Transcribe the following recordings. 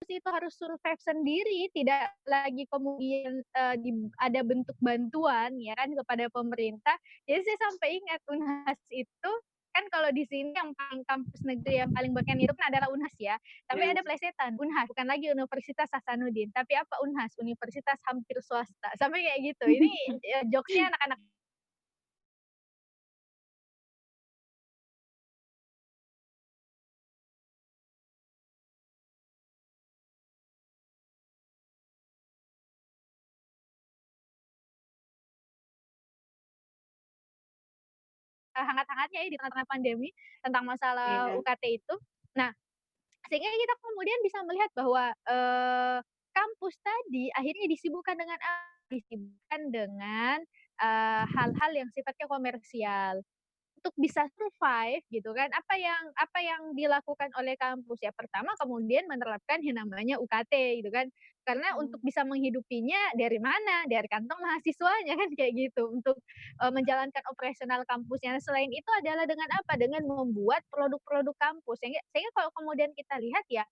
itu harus survive sendiri, tidak lagi kemudian, ada bentuk bantuan ya kan kepada pemerintah. Jadi saya sampai ingat UNHAS itu kan kalau di sini yang paling kampus negeri yang paling beken itu kan adalah UNHAS ya, tapi Iya. ada plesetan, UNHAS bukan lagi Universitas Hasanuddin, tapi apa, UNHAS, universitas hampir swasta, sampai kayak gitu. Ini, jokes-nya anak-anak hangat-hangatnya ya di tengah-tengah pandemi tentang masalah Iya. UKT itu. Nah, sehingga kita kemudian bisa melihat bahwa, kampus tadi akhirnya disibukkan dengan apa? Disibukkan dengan, hal-hal yang sifatnya komersial. Untuk bisa survive gitu kan, apa yang dilakukan oleh kampus, ya pertama kemudian menerapkan yang namanya UKT gitu kan. Karena untuk Mmm. bisa menghidupinya dari mana? Dari kantong mahasiswanya kan kayak gitu, untuk, menjalankan operasional kampusnya. Selain itu adalah dengan apa? Dengan membuat produk-produk kampus, sehingga kalau kemudian kita lihat ya,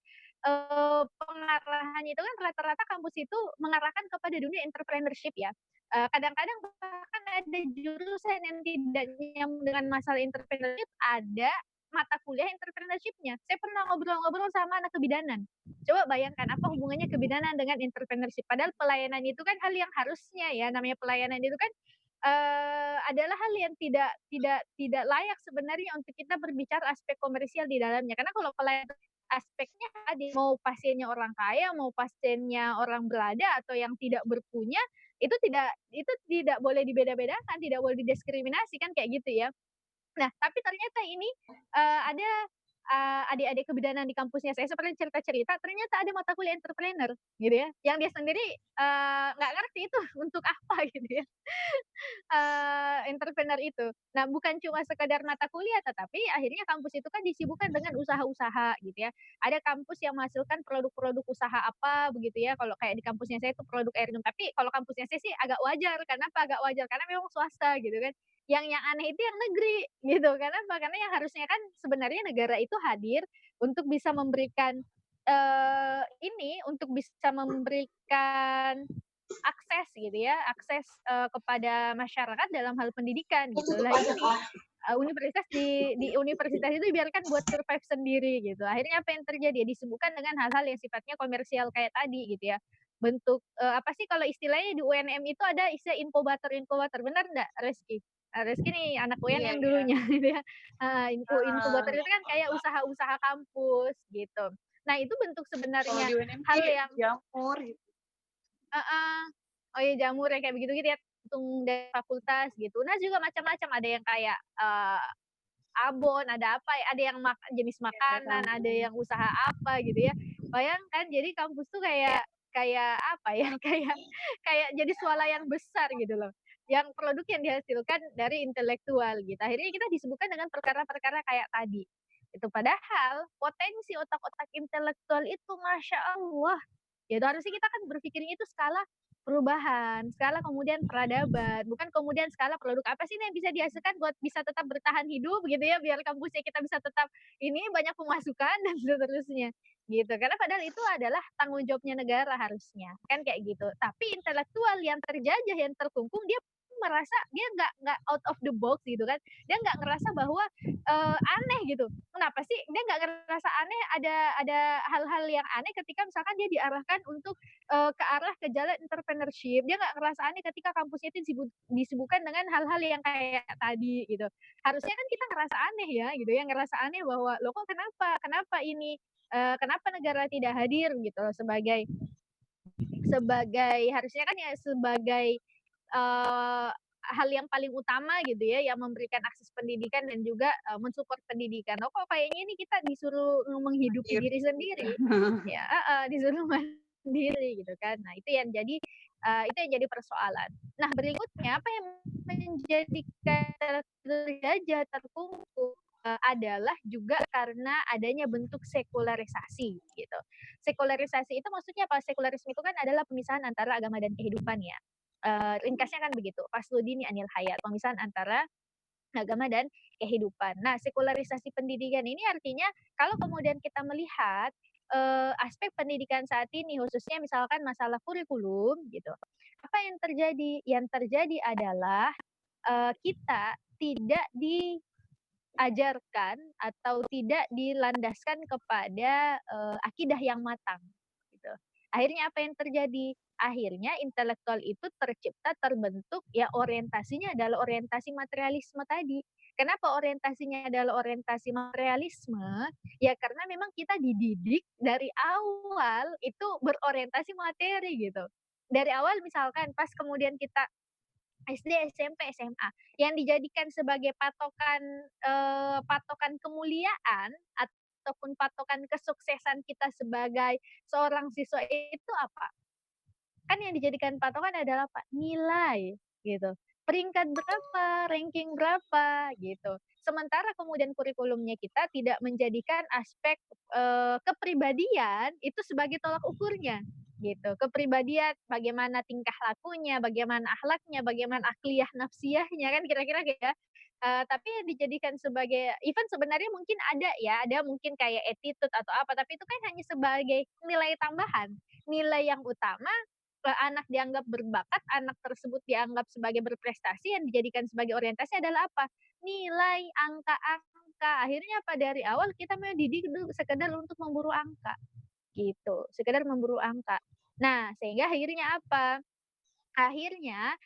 pengarahannya itu kan rata-rata kampus itu mengarahkan kepada dunia entrepreneurship ya. Kadang-kadang bahkan ada jurusan yang tidak nyambung dengan masalah entrepreneurship, ada mata kuliah entrepreneurship-nya. Saya pernah ngobrol-ngobrol sama anak kebidanan. Coba bayangkan apa hubungannya kebidanan dengan entrepreneurship, padahal pelayanan itu kan hal yang harusnya ya, namanya pelayanan itu kan, adalah hal yang tidak layak sebenarnya untuk kita berbicara aspek komersial di dalamnya. Karena kalau pelayanan aspeknya tadi, mau pasiennya orang kaya, mau pasiennya orang berada atau yang tidak berpunya, itu tidak boleh dibeda-bedakan, tidak boleh didiskriminasi kan kayak gitu ya. Nah, tapi ternyata ini, ada, adik-adik kebidanan di kampusnya saya seperti cerita-cerita, ternyata ada mata kuliah entrepreneur gitu ya, yang dia sendiri, nggak ngerti itu untuk apa gitu ya, entrepreneur itu. Nah, bukan cuma sekedar mata kuliah, tetapi akhirnya kampus itu kan disibukkan dengan usaha-usaha gitu ya. Ada kampus yang menghasilkan produk-produk usaha apa begitu ya, kalau kayak di kampusnya saya itu produk air minum, tapi kalau kampusnya saya sih agak wajar, kenapa agak wajar? Karena memang swasta gitu kan. Yang aneh itu yang negeri gitu, kenapa? Karena yang harusnya kan sebenarnya negara itu hadir untuk bisa memberikan, untuk bisa memberikan akses gitu ya, akses, kepada masyarakat dalam hal pendidikan gitu. Lah ini, universitas di universitas itu dibiarkan buat survive sendiri gitu. Akhirnya apa yang terjadi? Ya disibukkan dengan hal-hal yang sifatnya komersial kayak tadi gitu ya. Bentuk, apa sih kalau istilahnya di UNM itu ada istilah inkubator-inkubator, benar nggak Reski? Reski nih anak Iya UNM iya. dulunya gitu ya. Heeh, inkubator Heeh. itu kan kayak usaha-usaha kampus gitu. Nah itu bentuk Kalau sebenarnya di UNM hal sih yang jamur gitu. heeh. Oh iya jamur yang kayak begitu-gitu ya, tergantung dari fakultas gitu. Nah juga macam-macam, ada yang kayak, abon, ada apa ya, ada yang jenis Iya, makanan, ada kampung. yang usaha apa gitu ya. Bayangkan jadi kampus tuh kayak kayak apa ya, kayak jadi swalayan besar gitu loh, yang produk yang dihasilkan dari intelektual gitu. Akhirnya kita disibukkan dengan perkara-perkara kayak tadi. Itu padahal potensi otak-otak intelektual itu Masya Allah, gitu. Harusnya kita kan berpikirnya itu skala perubahan, skala kemudian peradaban, bukan kemudian skala produk apa sih nih yang bisa dihasilkan buat bisa tetap bertahan hidup gitu ya, biar kampusnya kita bisa tetap ini banyak pemasukan dan seterusnya, gitu. Karena padahal itu adalah tanggung jawabnya negara harusnya, kan kayak gitu. Tapi intelektual yang terjajah, yang terkungkung, dia merasa dia nggak out of the box gitu kan, dia nggak ngerasa bahwa, aneh gitu. Kenapa sih dia nggak ngerasa aneh, ada hal-hal yang aneh ketika misalkan dia diarahkan untuk, ke jalan entrepreneurship, dia nggak ngerasa aneh ketika kampusnya itu disibukkan dengan hal-hal yang kayak tadi gitu. Harusnya kan kita ngerasa aneh ya gitu ya, ngerasa aneh bahwa, "Loh kok kenapa? Kenapa ini, kenapa negara tidak hadir?" Gitu loh sebagai sebagai harusnya kan ya sebagai, hal yang paling utama gitu ya, yang memberikan akses pendidikan dan juga, mensupport pendidikan. Oh kok kayaknya ini kita disuruh menghidupi Mandiri. diri sendiri. Ya heeh, disuruh mandiri gitu kan. Nah itu yang jadi persoalan. Nah berikutnya apa yang menjadikan terjajah, terkungkung, adalah juga karena adanya bentuk sekularisasi gitu. Sekularisasi itu maksudnya apa? Sekularisme itu kan adalah pemisahan antara agama dan kehidupan ya. Ringkasnya kan begitu, fasludini anil hayat, pemisahan antara agama dan kehidupan. Nah, sekularisasi pendidikan ini artinya kalau kemudian kita melihat, aspek pendidikan saat ini, khususnya misalkan masalah kurikulum gitu, apa yang terjadi? Yang terjadi adalah, kita tidak diajarkan atau tidak dilandaskan kepada, akidah yang matang, gitu. Akhirnya apa yang terjadi? Akhirnya intelektual itu tercipta, terbentuk, ya orientasinya adalah orientasi materialisme tadi. Kenapa orientasinya adalah orientasi materialisme? Ya karena memang kita dididik dari awal itu berorientasi materi gitu. Dari awal misalkan pas kemudian kita SD, SMP, SMA, yang dijadikan sebagai patokan, patokan kemuliaan ataupun patokan kesuksesan kita sebagai seorang siswa itu apa? Kan yang dijadikan patokan adalah apa? Nilai, gitu. Peringkat berapa, ranking berapa, gitu. Sementara kemudian kurikulumnya kita tidak menjadikan aspek, kepribadian itu sebagai tolak ukurnya, gitu. Kepribadian, bagaimana tingkah lakunya, bagaimana akhlaknya, bagaimana akliyah nafsiyahnya, kan kira-kira gitu ya. Tapi yang dijadikan sebagai even sebenarnya mungkin ada ya, ada mungkin kayak attitude atau apa, tapi itu kan hanya sebagai nilai tambahan. Nilai yang utama anak dianggap berbakat, anak tersebut dianggap sebagai berprestasi, yang dijadikan sebagai orientasi adalah apa? Nilai, angka-angka. Akhirnya apa? Dari awal kita memang dididik sekedar untuk memburu angka, gitu. Sekedar memburu angka. Nah, sehingga akhirnya apa? Akhirnya,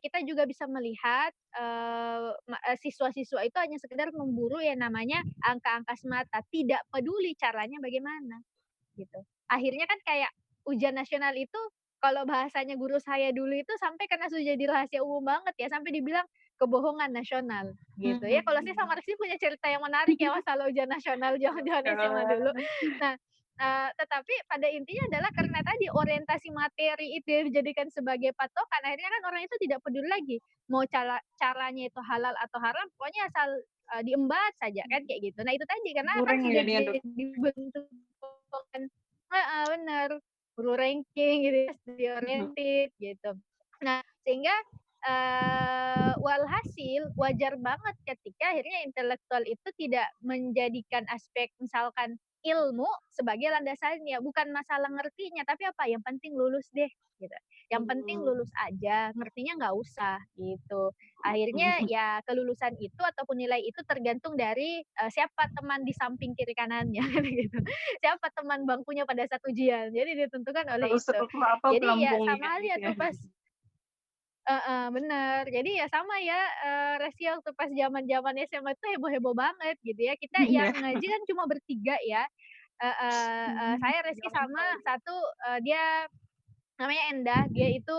kita juga bisa melihat, siswa-siswa itu hanya sekedar memburu yang namanya angka-angka semata, tidak peduli caranya bagaimana. Gitu. Akhirnya kan kayak ujian nasional itu kalau bahasanya guru saya dulu itu sampai karena sudah jadi rahasia umum banget ya, sampai dibilang kebohongan nasional gitu ya. Kalau saya Mhm. sama Rizky punya cerita yang menarik ya masalah ujian nasional zaman-zaman SMA dulu. Wah. Nah, tetapi pada intinya adalah karena tadi orientasi materi itu yang dijadikan sebagai patokan, akhirnya kan orang itu tidak peduli lagi mau caranya itu halal atau haram, pokoknya asal, diembat saja kan kayak gitu. Nah itu tadi karena kan Kurang ya sudah dia, Dok? dibentuk heeh, bener, guru ranking gitu ya, study Mhm. oriented gitu. Nah, sehingga, walhasil wajar banget ketika akhirnya intelektual itu tidak menjadikan aspek misalkan ilmu sebagai landasannya, bukan masalah ngertinya, tapi apa, yang penting lulus deh, gitu. Yang penting Mmm. lulus aja, ngertinya nggak usah, gitu. Akhirnya Mhm. ya kelulusan itu ataupun nilai itu tergantung dari, siapa teman di samping kiri kanannya, kan gitu. Siapa teman bangkunya pada saat ujian, jadi ditentukan oleh Harus itu. sekokoh apa Jadi ya pelampungnya sama halnya gitu ya? tuh pas heeh, bener. Jadi ya sama ya, Reski waktu pas zaman-zaman SMA tuh heboh-heboh banget gitu ya. Kita yang Iya. ngaji kan cuma bertiga ya, heeh, Mhm. saya, Reski, Zaman sama dulu. satu dia namanya Endah, dia itu,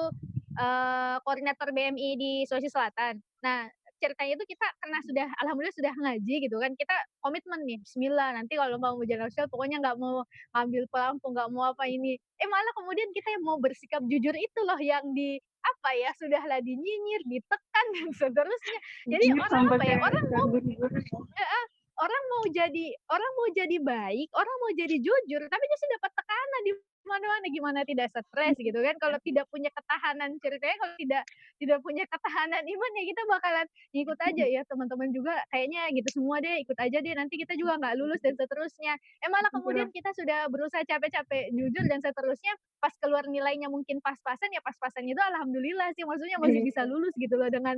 koordinator BMI di Sulawesi Selatan. Nah, ceritanya itu kita karena sudah alhamdulillah sudah ngaji gitu kan, kita komitmen nih, bismillah nanti kalau mau ujian nasional pokoknya nggak mau ngambil pelampung, nggak mau apa ini. Malah kemudian kita yang mau bersikap jujur itu loh yang apa ya, sudahlah dinyinyir, ditekan dan seterusnya. Jadi Nyinyir orang sampai apa ya, ke guru-guru ya? heeh, orang mau jadi baik, orang mau jadi jujur, tapi justru dapat tekanan di mana-mana, gimana tidak stres gitu kan. Kalau tidak punya ketahanan ceritanya kalau tidak tidak punya ketahanan iman ya kita bakalan ngikut aja ya teman-teman juga kayaknya gitu semua deh, ikut aja deh, nanti kita juga nggak lulus dan seterusnya. Malah kemudian Iya. kita sudah berusaha capek-capek jujur dan seterusnya, pas keluar nilainya mungkin pas-pasan, ya pas-pasan itu alhamdulillah sih, maksudnya masih bisa Iya. lulus gitu loh dengan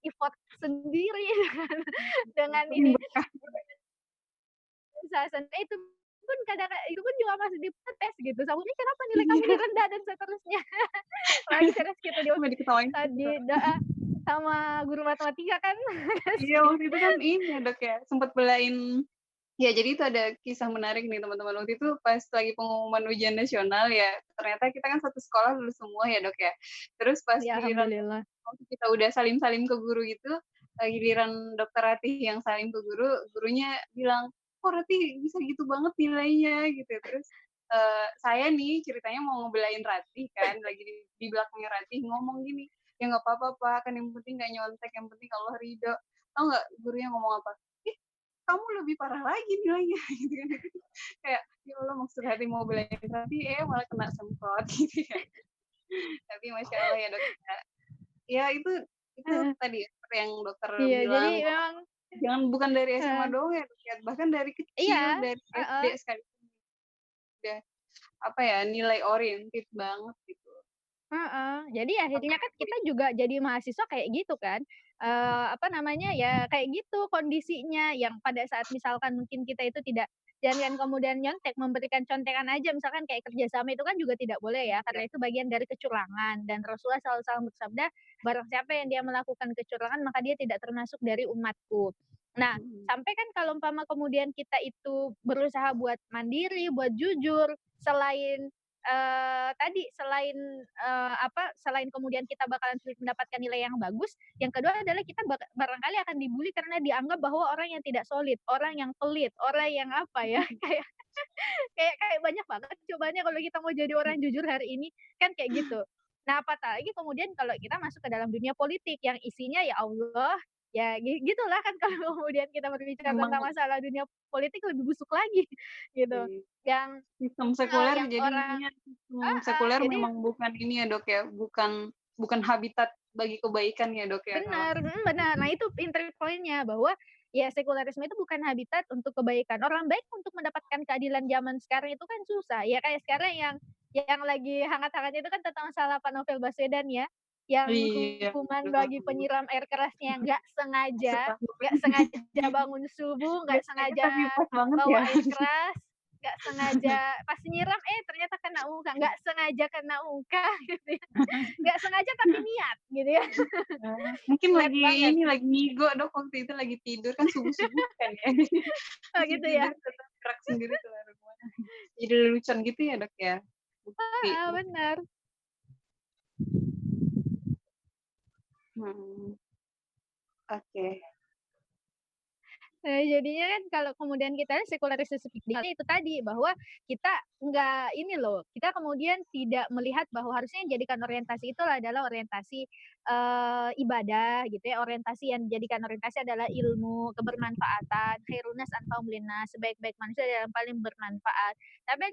effort sendiri, dengan Untung ini, berkah. usaha itu pun itu pun juga masih diprotes gitu, "Kamunya kenapa nilai kamu ini Iya. rendah?" Dan seterusnya. Apalagi serius gitu Sampai diketawain di juga. heeh, sama guru matematika kan. Iya, waktu itu kan ini ya, Dok, ya, sempet belain ya jadi itu ada kisah menarik nih teman-teman, waktu itu pas lagi pengumuman ujian nasional ya, ternyata kita kan satu sekolah lulus semua ya, Dok, ya. Terus pas Ya giliran alhamdulillah. waktu kita udah salim-salim ke guru gitu, giliran Dokter Ratih yang salim ke guru, gurunya bilang, "Kok Ratih bisa gitu banget nilainya?" Gitu. Terus, saya nih ceritanya mau ngebelain Ratih kan, lagi di belakangnya Ratih ngomong gini, "Ya nggak apa-apa Pak, kan yang penting nggak nyontek, yang penting Allah ridho." Tahu nggak gurunya ngomong apa? "Ih, kamu lebih parah lagi nilainya," gitu kan. Kayak, ya Allah maksud hati mau belain Ratih, malah kena semprot gitu ya. Tapi Masya Allah ya Dok, ya. Ya itu Heeh. tadi ya, seperti yang dokter Iya, jadi bilang, memang jangan bukan dari SMA heeh, doang ya, Dok, ya, bahkan dari kecil, iya, dari SD heeh. sekalipun. udah apa ya, nilai oriented banget gitu. Heeh, jadi Sampai akhirnya kan kita kuliah. juga jadi mahasiswa kayak gitu kan, apa namanya, ya kayak gitu kondisinya yang pada saat misalkan mungkin kita itu tidak jangan kemudian nyontek, memberikan contekan aja misalkan kayak kerjasama itu kan juga tidak boleh ya, Iya. karena itu bagian dari kecurangan dan Rasulullah SAW bersabda, "Barang siapa yang dia melakukan kecurangan maka dia tidak termasuk dari umatku." Nah, Mhm. sampai kan kalau umpama kemudian kita itu berusaha buat mandiri, buat jujur, selain tadi selain, selain kemudian kita bakalan sulit mendapatkan nilai yang bagus, yang kedua adalah kita barangkali akan dibully karena dianggap bahwa orang yang tidak solid, orang yang pelit, orang yang apa ya, kayak kayak banyak banget cobaannya kalau kita mau jadi orang jujur hari ini, kan kayak gitu. Nah, apalagi kemudian kalau kita masuk ke dalam dunia politik yang isinya ya Allah, ya gitulah kan kalau kemudian kita berbicara tentang Memang masalah dunia politik lebih busuk lagi gitu. sih, Yang sistem sekuler yang orang jadinya sistem heeh, sekuler jadi memang bukan ini ya, Dok, ya, bukan bukan habitat bagi kebaikan ya, Dok, ya, kalau benar, benar. Nah itu entry point-nya bahwa ya sekularisme itu bukan habitat untuk kebaikan. Orang baik untuk mendapatkan keadilan zaman sekarang itu kan susah. Ya kayak sekarang yang lagi hangat-hangatnya itu kan tentang masalah Pak Novel Baswedan ya, yang iya, hukuman bagi aduh, penyiram air kerasnya yang nggak setakjub. sengaja bangun subuh, nggak Nggak sengaja sengaja tapi pas banget bawa ya. air keras, nggak sengaja pas nyiram, ternyata kena muka, nggak sengaja kena muka gitu ya, nggak sengaja tapi niat gitu ya. Mungkin Flat lagi banget. ini, lagi ngigo, Dok, waktu itu lagi tidur kan subuh-subuh kan ya. Oh Masih gitu ya? tidur tetap gerak sendiri keluar rumah. Jadi lelucon gitu ya, Dok, ya? Bukti. Heeh, bener. Mhm, oke. Nah, jadinya kan kalau kemudian kita lihat sekularisasi pikirnya itu tadi, bahwa kita nggak ini loh, kita kemudian tidak melihat bahwa harusnya yang dijadikan orientasi itu adalah orientasi, ibadah gitu ya, orientasi yang dijadikan orientasi adalah ilmu, kebermanfaatan, khairun nas anfa'uhum linnas, sebaik-baik manusia adalah yang paling bermanfaat. Tapi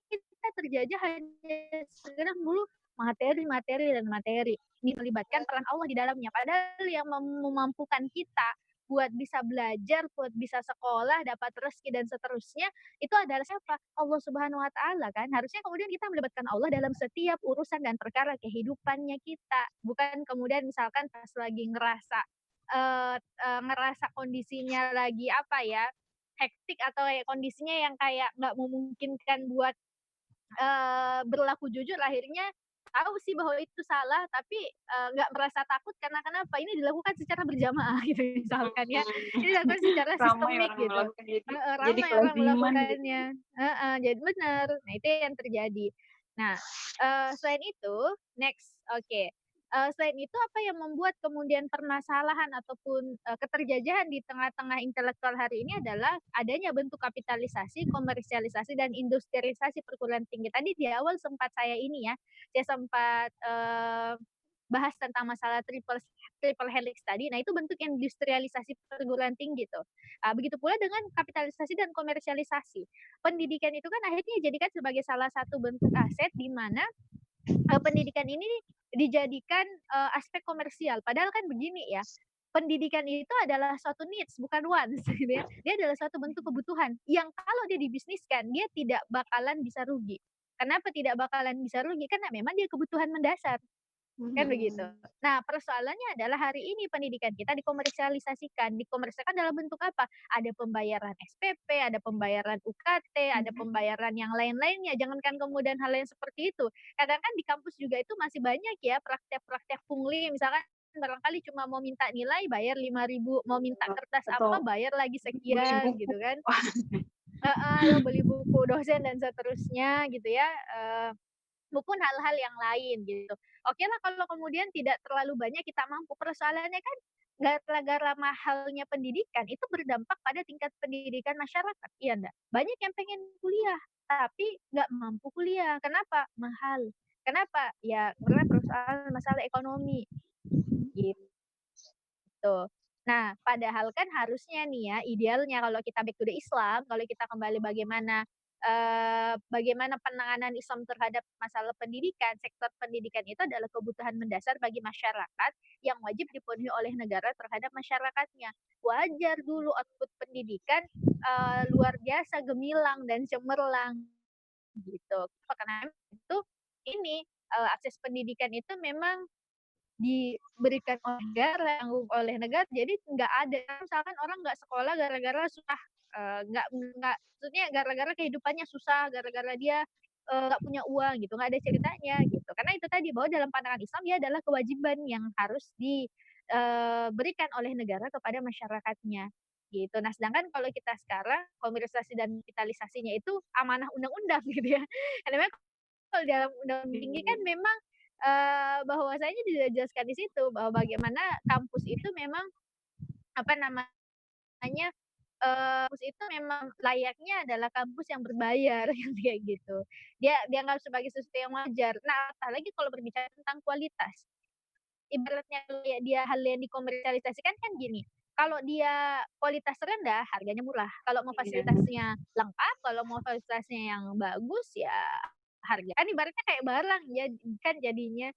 kita terjajah hanya sekedar dulu materi, materi, dan materi. Ini melibatkan peran Allah di dalamnya. Padahal yang memampukan kita buat bisa belajar, buat bisa sekolah, dapat rezeki dan seterusnya, itu adalah siapa? Allah Subhanahu wa taala kan. Harusnya kemudian kita melibatkan Allah dalam setiap urusan dan perkara kehidupannya kita. Bukan kemudian misalkan pas lagi ngerasa ngerasa kondisinya lagi apa ya, hektik atau kayak kondisinya yang kayak nggak memungkinkan buat berlaku jujur akhirnya tahu sih bahwa itu salah tapi, nggak merasa takut karena kenapa, ini dilakukan secara berjamaah gitu misalkan ya, Mhm, ini dilakukan secara ramai sistemik orang gitu. melakukan Heeh, jadi ramai orang kelaziman gitu ya. melakukannya, heeh, jadi bener. Nah itu yang terjadi. Nah, selain itu next, oke, selain itu apa yang membuat kemudian permasalahan ataupun, keterjajahan di tengah-tengah intelektual hari ini adalah adanya bentuk kapitalisasi, komersialisasi, dan industrialisasi perguruan tinggi. Tadi di awal sempat saya ini ya, saya sempat, bahas tentang masalah triple helix tadi. Nah, itu bentuk industrialisasi perguruan tinggi tuh. Begitu pula dengan kapitalisasi dan komersialisasi. Pendidikan itu kan akhirnya dijadikan sebagai salah satu bentuk aset di mana pendidikan ini dijadikan, aspek komersial. Padahal kan begini ya, pendidikan itu adalah suatu needs bukan wants gitu ya. Dia adalah suatu bentuk kebutuhan yang kalau dia dibisniskan, dia tidak bakalan bisa rugi. Kenapa tidak bakalan bisa rugi? Karena memang dia kebutuhan mendasar. Kan begitu. Mhm, Nah, persoalannya adalah hari ini pendidikan kita dikomersialisasikan. Dikomersialkan dalam bentuk apa? Ada pembayaran SPP, ada pembayaran UKT, ada mhm, pembayaran yang lain-lainnya. Jangankan kemudian hal yang seperti itu. Kadang kan di kampus juga itu masih banyak ya praktek-praktek pungli. Misalkan barangkali cuma mau minta nilai bayar 5.000, mau minta kertas atau apa bayar lagi beli sekian buku. gitu kan. Heeh, beli buku dosen dan seterusnya gitu ya. Maupun hal-hal yang lain gitu. Oke lah kalau kemudian tidak terlalu banyak kita mampu, persoalannya kan gara-gara mahalnya pendidikan itu berdampak pada tingkat pendidikan masyarakat, iya nggak? Banyak yang pengen kuliah, tapi nggak mampu kuliah. Kenapa? Mahal. Kenapa? Ya karena persoalan masalah ekonomi, gitu. Nah, padahal kan harusnya nih ya, idealnya kalau kita back to the Islam, kalau kita kembali bagaimana bagaimana penanganan Islam terhadap masalah pendidikan, sektor pendidikan itu adalah kebutuhan mendasar bagi masyarakat yang wajib dipenuhi oleh negara terhadap masyarakatnya. Wajar dulu output pendidikan, luar biasa gemilang dan cemerlang, gitu. Karena itu ini, akses pendidikan itu memang diberikan oleh negara, jadi nggak ada misalkan orang nggak sekolah gara-gara susah, nggak maksudnya gara-gara kehidupannya susah, gara-gara dia, nggak punya uang gitu, nggak ada ceritanya gitu. Karena itu tadi, bahwa dalam pandangan Islam dia adalah kewajiban yang harus berikan oleh negara kepada masyarakatnya, gitu. Nah, sedangkan kalau kita sekarang komersialisasi dan digitalisasinya itu amanah undang-undang gitu ya. Karena memang kalau dalam undang-undang tinggi kan Iya. memang, bahwasanya dijelaskan di situ bahwa bagaimana kampus itu memang, apa namanya, kampus itu memang layaknya adalah kampus yang berbayar yang kayak gitu. Dia dianggap sebagai sesuatu yang wajar. Nah, apalagi kalau berbicara tentang kualitas. Ibaratnya kayak dia hal yang dikomersialisasikan kan gini, kalau dia kualitas rendah, harganya murah. Kalau mau Iya. fasilitasnya lengkap, kalau mau fasilitasnya yang bagus, ya harga kan ibaratnya kayak barang kan jadinya.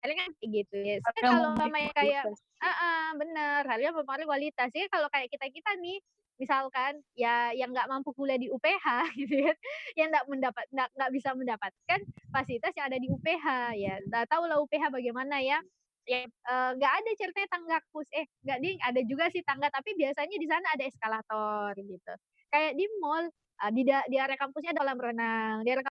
Paling kan kayak gitu ya. Soalnya Harga kalau memberi umpamanya kayak kualitas. heeh, bener, harga mempengaruhi kualitas. Jadi kalau kayak kita-kita nih, misalkan ya yang nggak mampu kuliah di UPH gitu ya, yang nggak bisa mendapatkan fasilitas yang ada di UPH ya. Nggak tahu lah UPH bagaimana ya, ya, nggak ada ceritanya tangga nggak ding, ada juga sih tangga, tapi biasanya di sana ada eskalator gitu. Kayak di mall, di area kampusnya ada kolam renang, di area